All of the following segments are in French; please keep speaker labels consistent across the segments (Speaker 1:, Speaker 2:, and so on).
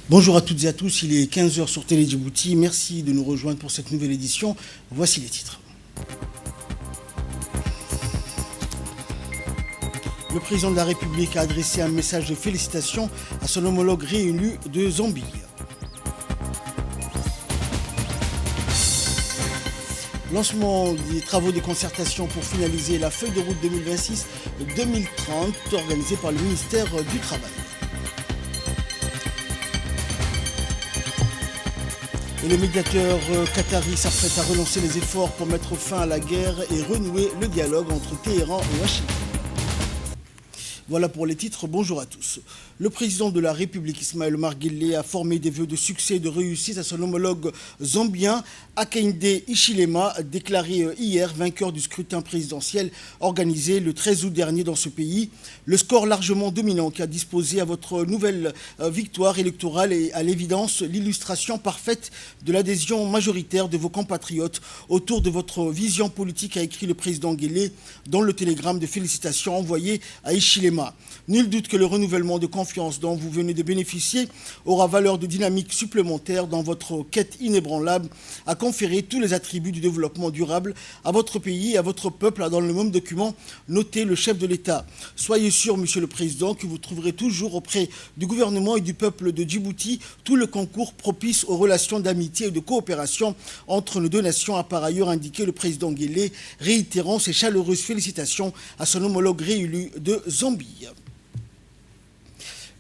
Speaker 1: Bonjour à toutes et à tous, il est 15 h sur Télé Djibouti. Merci de nous rejoindre pour cette nouvelle édition. Voici les titres. Le président de la République a adressé un message de félicitations à son homologue réélu de Zambie. Lancement des travaux de concertation pour finaliser la feuille de route 2026-2030 organisée par le ministère du Travail. Et le médiateur qatari s'apprête à relancer les efforts pour mettre fin à la guerre et renouer le dialogue entre Téhéran et Washington. Voilà pour les titres, bonjour à tous. Le président de la République, Ismaël Omar Guelleh, a formé des vœux de succès et de réussite à son homologue zambien, Hakainde Hichilema, déclaré hier vainqueur du scrutin présidentiel organisé le 13 août dernier dans ce pays. Le score largement dominant qui a disposé à votre nouvelle victoire électorale est à l'évidence l'illustration parfaite de l'adhésion majoritaire de vos compatriotes autour de votre vision politique, a écrit le président Guelleh dans le télégramme de félicitations envoyé à Hichilema. Nul doute que le renouvellement de confiance dont vous venez de bénéficier aura valeur de dynamique supplémentaire dans votre quête inébranlable à conférer tous les attributs du développement durable à votre pays et à votre peuple, a dans le même document noté le chef de l'État. Soyez sûr, Monsieur le Président, que vous trouverez toujours auprès du gouvernement et du peuple de Djibouti tout le concours propice aux relations d'amitié et de coopération entre nos deux nations, a par ailleurs indiqué le président Guelleh, réitérant ses chaleureuses félicitations à son homologue réélu de Zambie.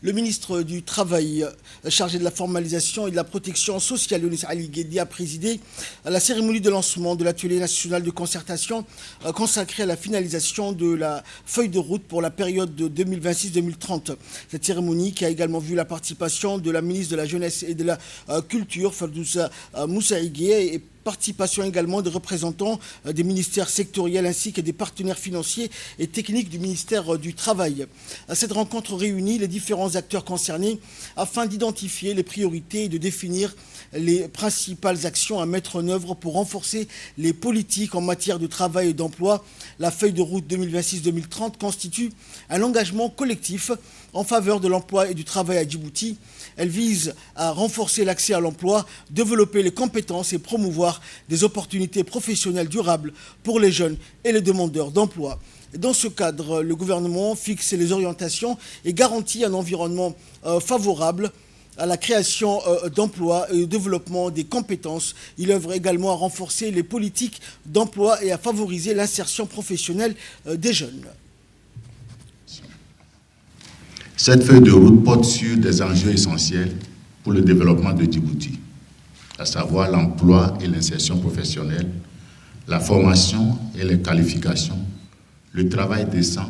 Speaker 1: Le ministre du Travail, chargé de la formalisation et de la protection sociale, Younis Ali Guedi, a présidé à la cérémonie de lancement de l'atelier national de concertation consacré à la finalisation de la feuille de route pour la période de 2026-2030. Cette cérémonie qui a également vu la participation de la ministre de la Jeunesse et de la Culture, Ferdousa Moussaïgue, et participation également des représentants des ministères sectoriels ainsi que des partenaires financiers et techniques du ministère du Travail. Cette rencontre réunit les différents acteurs concernés afin d'identifier les priorités et de définir les principales actions à mettre en œuvre pour renforcer les politiques en matière de travail et d'emploi. La feuille de route 2026-2030 constitue un engagement collectif en faveur de l'emploi et du travail à Djibouti. Elle vise à renforcer l'accès à l'emploi, développer les compétences et promouvoir des opportunités professionnelles durables pour les jeunes et les demandeurs d'emploi. Dans ce cadre, le gouvernement fixe les orientations et garantit un environnement favorable à la création d'emplois et au développement des compétences. Il œuvre également à renforcer les politiques d'emploi et à favoriser l'insertion professionnelle des jeunes.
Speaker 2: Cette feuille de route porte sur des enjeux essentiels pour le développement de Djibouti, à savoir l'emploi et l'insertion professionnelle, la formation et les qualifications, le travail décent,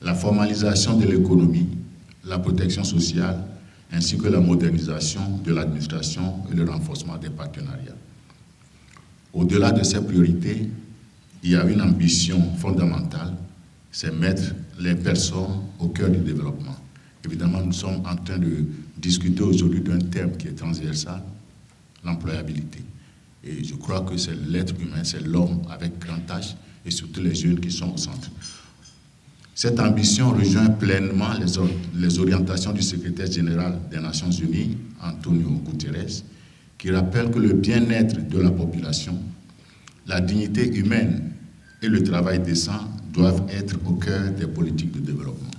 Speaker 2: la formalisation de l'économie, la protection sociale, ainsi que la modernisation de l'administration et le renforcement des partenariats. Au-delà de ces priorités, il y a une ambition fondamentale, c'est mettre les personnes au cœur du développement. Évidemment, nous sommes en train de discuter aujourd'hui d'un terme qui est transversal, l'employabilité. Et je crois que c'est l'être humain, c'est l'homme avec grand H et surtout les jeunes qui sont au centre. Cette ambition rejoint pleinement les orientations du secrétaire général des Nations Unies, Antonio Guterres, qui rappelle que le bien-être de la population, la dignité humaine et le travail décent doivent être au cœur des politiques de développement.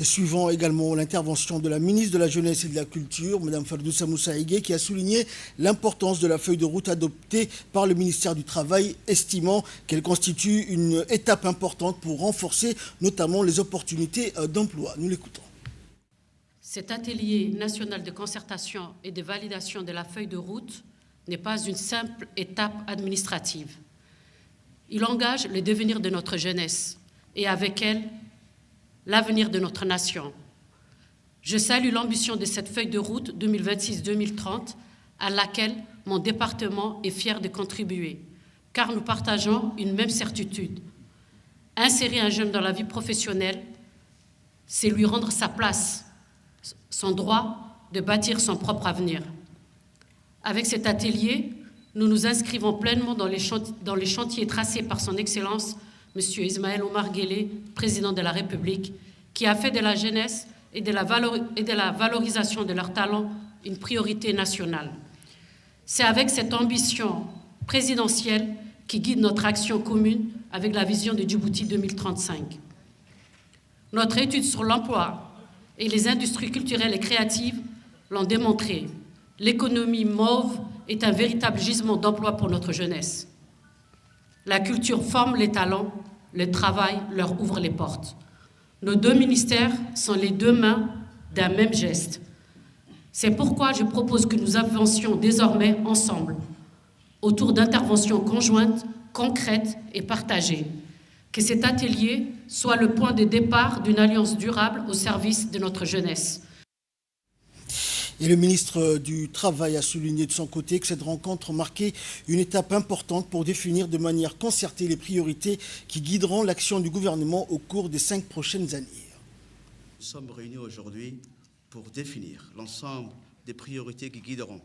Speaker 1: Et suivant également l'intervention de la ministre de la Jeunesse et de la Culture, Mme Ferdousa Moussaïgue, qui a souligné l'importance de la feuille de route adoptée par le ministère du Travail, estimant qu'elle constitue une étape importante pour renforcer notamment les opportunités d'emploi. Nous l'écoutons.
Speaker 3: Cet atelier national de concertation et de validation de la feuille de route n'est pas une simple étape administrative. Il engage le devenir de notre jeunesse et avec elle, l'avenir de notre nation. Je salue l'ambition de cette feuille de route 2026-2030 à laquelle mon département est fier de contribuer, car nous partageons une même certitude. Insérer un jeune dans la vie professionnelle, c'est lui rendre sa place, son droit de bâtir son propre avenir. Avec cet atelier, nous nous inscrivons pleinement dans les chantiers tracés par son Excellence, M. Ismaël Omar Guelleh, président de la République, qui a fait de la jeunesse et de la valorisation de leurs talents une priorité nationale. C'est avec cette ambition présidentielle qui guide notre action commune avec la vision de Djibouti 2035. Notre étude sur l'emploi et les industries culturelles et créatives l'ont démontré. L'économie mauve est un véritable gisement d'emploi pour notre jeunesse. La culture forme les talents, le travail leur ouvre les portes. Nos deux ministères sont les deux mains d'un même geste. C'est pourquoi je propose que nous avancions désormais ensemble, autour d'interventions conjointes, concrètes et partagées. Que cet atelier soit le point de départ d'une alliance durable au service de notre jeunesse.
Speaker 1: Et le ministre du Travail a souligné de son côté que cette rencontre marquait une étape importante pour définir de manière concertée les priorités qui guideront l'action du gouvernement au cours des 5 prochaines années.
Speaker 4: Nous sommes réunis aujourd'hui pour définir l'ensemble des priorités qui guideront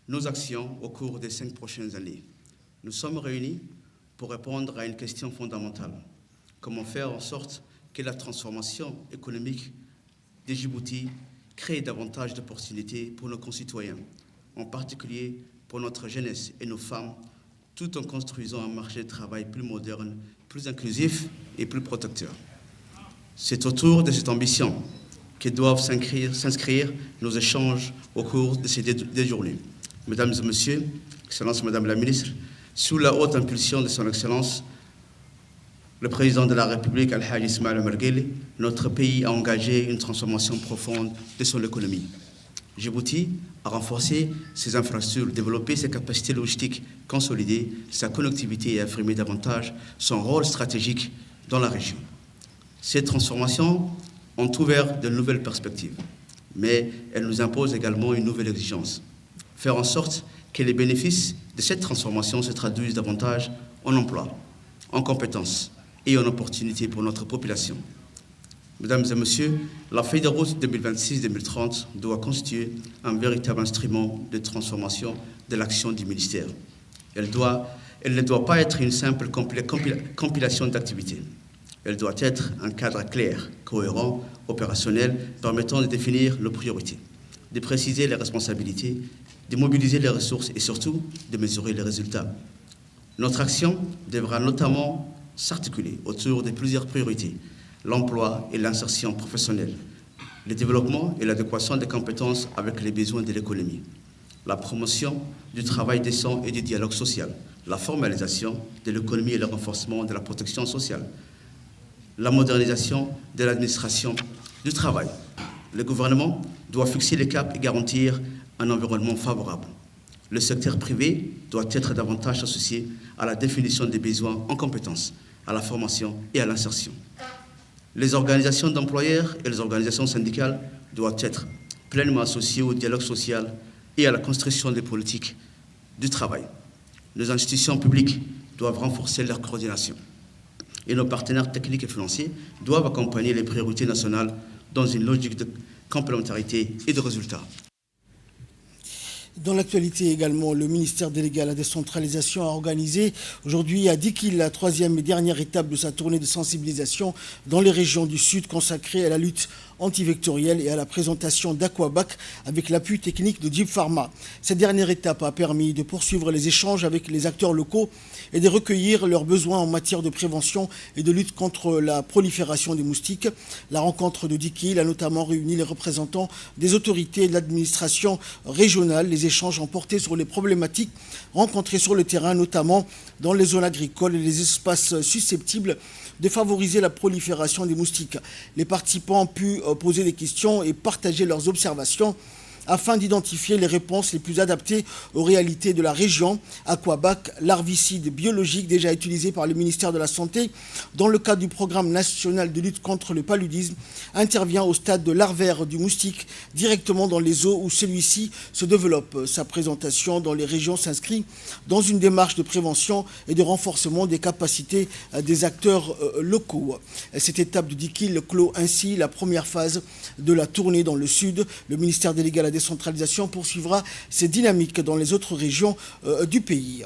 Speaker 4: nos actions au cours des 5 prochaines années. Nous sommes réunis pour répondre à une question fondamentale. Comment faire en sorte que la transformation économique de Djibouti crée davantage d'opportunités pour nos concitoyens, en particulier pour notre jeunesse et nos femmes, tout en construisant un marché de travail plus moderne, plus inclusif et plus protecteur. C'est autour de cette ambition que doivent s'inscrire nos échanges au cours de ces 2 journées. Mesdames et messieurs, Excellence Madame la Ministre, sous la haute impulsion de son Excellence, le président de la République, Al-Hajj Ismaïl Omar Guelleh, notre pays a engagé une transformation profonde de son économie. Djibouti a renforcé ses infrastructures, développé ses capacités logistiques, consolidé sa connectivité et affirmé davantage son rôle stratégique dans la région. Ces transformations ont ouvert de nouvelles perspectives, mais elles nous imposent également une nouvelle exigence. Faire en sorte que les bénéfices de cette transformation se traduisent davantage en emploi, en compétences et en opportunités pour notre population. Mesdames et messieurs, la feuille de route 2026-2030 doit constituer un véritable instrument de transformation de l'action du ministère. Elle ne doit pas être une simple compilation d'activités. Elle doit être un cadre clair, cohérent, opérationnel, permettant de définir nos priorités, de préciser les responsabilités, de mobiliser les ressources et surtout de mesurer les résultats. Notre action devra notamment s'articuler autour de plusieurs priorités: l'emploi et l'insertion professionnelle, le développement et l'adéquation des compétences avec les besoins de l'économie, la promotion du travail décent et du dialogue social, la formalisation de l'économie et le renforcement de la protection sociale, la modernisation de l'administration du travail. Le gouvernement doit fixer les caps et garantir un environnement favorable. Le secteur privé doit être davantage associé à la définition des besoins en compétences, à la formation et à l'insertion. Les organisations d'employeurs et les organisations syndicales doivent être pleinement associées au dialogue social et à la construction des politiques du travail. Nos institutions publiques doivent renforcer leur coordination. Et nos partenaires techniques et financiers doivent accompagner les priorités nationales dans une logique de complémentarité et de résultats.
Speaker 1: Dans l'actualité également, le ministère délégué à la décentralisation a organisé aujourd'hui à Dikil la 3e et dernière étape de sa tournée de sensibilisation dans les régions du Sud consacrée à la lutte antivectorielle et à la présentation d'Aquabac avec l'appui technique de Djib Pharma. Cette dernière étape a permis de poursuivre les échanges avec les acteurs locaux et de recueillir leurs besoins en matière de prévention et de lutte contre la prolifération des moustiques. La rencontre de Dikil a notamment réuni les représentants des autorités et de l'administration régionale. Les échanges ont porté sur les problématiques rencontrées sur le terrain, notamment dans les zones agricoles et les espaces susceptibles de favoriser la prolifération des moustiques. Les participants ont pu poser des questions et partager leurs observations afin d'identifier les réponses les plus adaptées aux réalités de la région. Aquabac, larvicide biologique déjà utilisé par le ministère de la Santé dans le cadre du programme national de lutte contre le paludisme, intervient au stade de larvaire du moustique directement dans les eaux où celui-ci se développe. Sa présentation dans les régions s'inscrit dans une démarche de prévention et de renforcement des capacités des acteurs locaux. Cette étape de Dikil clôt ainsi la première phase de la tournée dans le Sud. Le ministère délégué à la décentralisation poursuivra ses dynamiques dans les autres régions du pays.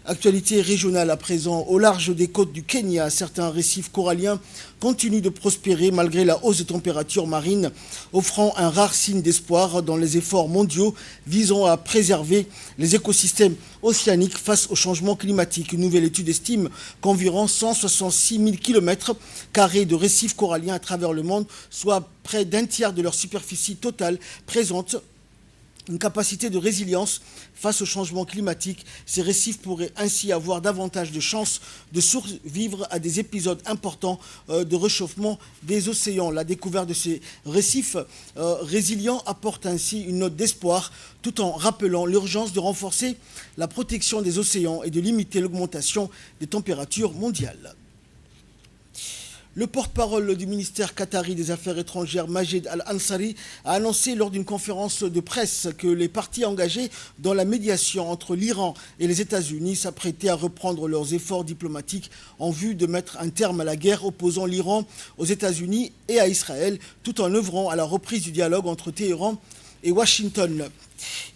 Speaker 1: Actualité régionale à présent, au large des côtes du Kenya, certains récifs coralliens continuent de prospérer malgré la hausse des températures marines, offrant un rare signe d'espoir dans les efforts mondiaux visant à préserver les écosystèmes océaniques face au changement climatique. Une nouvelle étude estime qu'environ 166 000 km² de récifs coralliens à travers le monde, soit près d'un tiers de leur superficie totale, présentent une capacité de résilience face au changement climatique. Ces récifs pourraient ainsi avoir davantage de chances de survivre à des épisodes importants de réchauffement des océans. La découverte de ces récifs résilients apporte ainsi une note d'espoir, tout en rappelant l'urgence de renforcer la protection des océans et de limiter l'augmentation des températures mondiales. Le porte-parole du ministère qatari des Affaires étrangères, Majed Al-Ansari, a annoncé lors d'une conférence de presse que les parties engagées dans la médiation entre l'Iran et les États-Unis s'apprêtaient à reprendre leurs efforts diplomatiques en vue de mettre un terme à la guerre opposant l'Iran aux États-Unis et à Israël, tout en œuvrant à la reprise du dialogue entre Téhéran et Washington.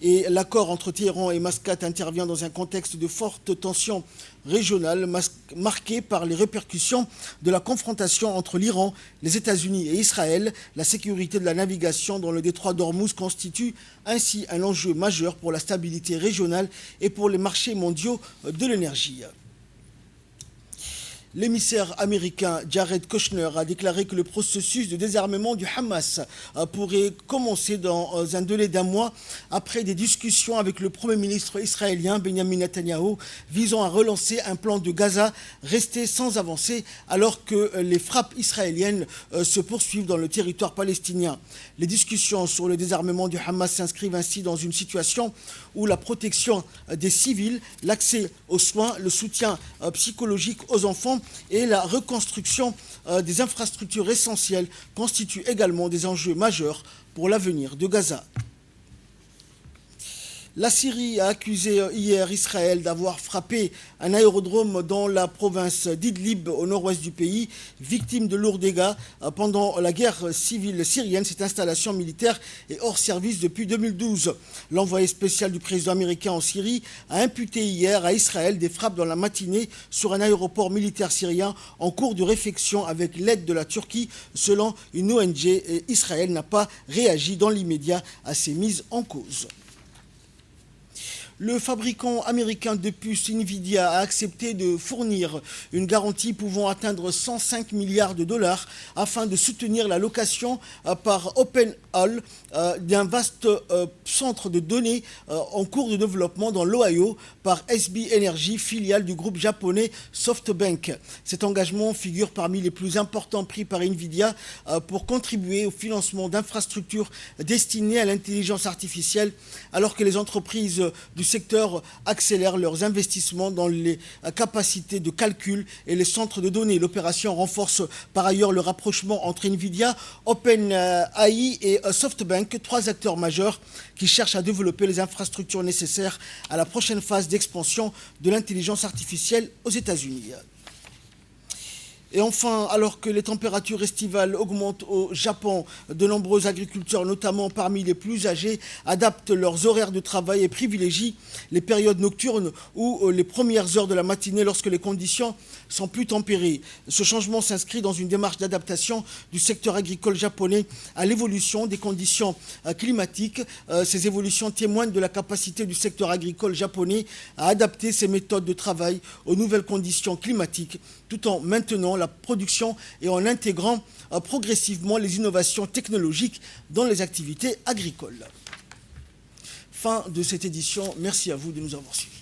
Speaker 1: Et l'accord entre Téhéran et Mascate intervient dans un contexte de forte tension régionale marqué par les répercussions de la confrontation entre l'Iran, les États-Unis et Israël. La sécurité de la navigation dans le détroit d'Ormuz constitue ainsi un enjeu majeur pour la stabilité régionale et pour les marchés mondiaux de l'énergie. L'émissaire américain Jared Kushner a déclaré que le processus de désarmement du Hamas pourrait commencer dans un délai d'un mois après des discussions avec le Premier ministre israélien Benjamin Netanyahou visant à relancer un plan de Gaza resté sans avancée alors que les frappes israéliennes se poursuivent dans le territoire palestinien. Les discussions sur le désarmement du Hamas s'inscrivent ainsi dans une situation où la protection des civils, l'accès aux soins, le soutien psychologique aux enfants et la reconstruction des infrastructures essentielles constituent également des enjeux majeurs pour l'avenir de Gaza. La Syrie a accusé hier Israël d'avoir frappé un aérodrome dans la province d'Idlib au nord-ouest du pays, victime de lourds dégâts pendant la guerre civile syrienne. Cette installation militaire est hors service depuis 2012. L'envoyé spécial du président américain en Syrie a imputé hier à Israël des frappes dans la matinée sur un aéroport militaire syrien en cours de réfection avec l'aide de la Turquie, selon une ONG. Et Israël n'a pas réagi dans l'immédiat à ces mises en cause. Le fabricant américain de puces Nvidia a accepté de fournir une garantie pouvant atteindre 105 milliards de dollars afin de soutenir la location par OpenAI d'un vaste centre de données en cours de développement dans l'Ohio par SB Energy, filiale du groupe japonais SoftBank. Cet engagement figure parmi les plus importants pris par Nvidia pour contribuer au financement d'infrastructures destinées à l'intelligence artificielle alors que les entreprises du secteur accélèrent leurs investissements dans les capacités de calcul et les centres de données. L'opération renforce par ailleurs le rapprochement entre Nvidia, OpenAI et SoftBank, trois acteurs majeurs qui cherchent à développer les infrastructures nécessaires à la prochaine phase d'expansion de l'intelligence artificielle aux États-Unis. Et enfin, alors que les températures estivales augmentent au Japon, de nombreux agriculteurs, notamment parmi les plus âgés, adaptent leurs horaires de travail et privilégient les périodes nocturnes ou les premières heures de la matinée lorsque les conditions sont plus tempérées. Ce changement s'inscrit dans une démarche d'adaptation du secteur agricole japonais à l'évolution des conditions climatiques. Ces évolutions témoignent de la capacité du secteur agricole japonais à adapter ses méthodes de travail aux nouvelles conditions climatiques, tout en maintenant la production et en intégrant progressivement les innovations technologiques dans les activités agricoles. Fin de cette édition. Merci à vous de nous avoir suivis.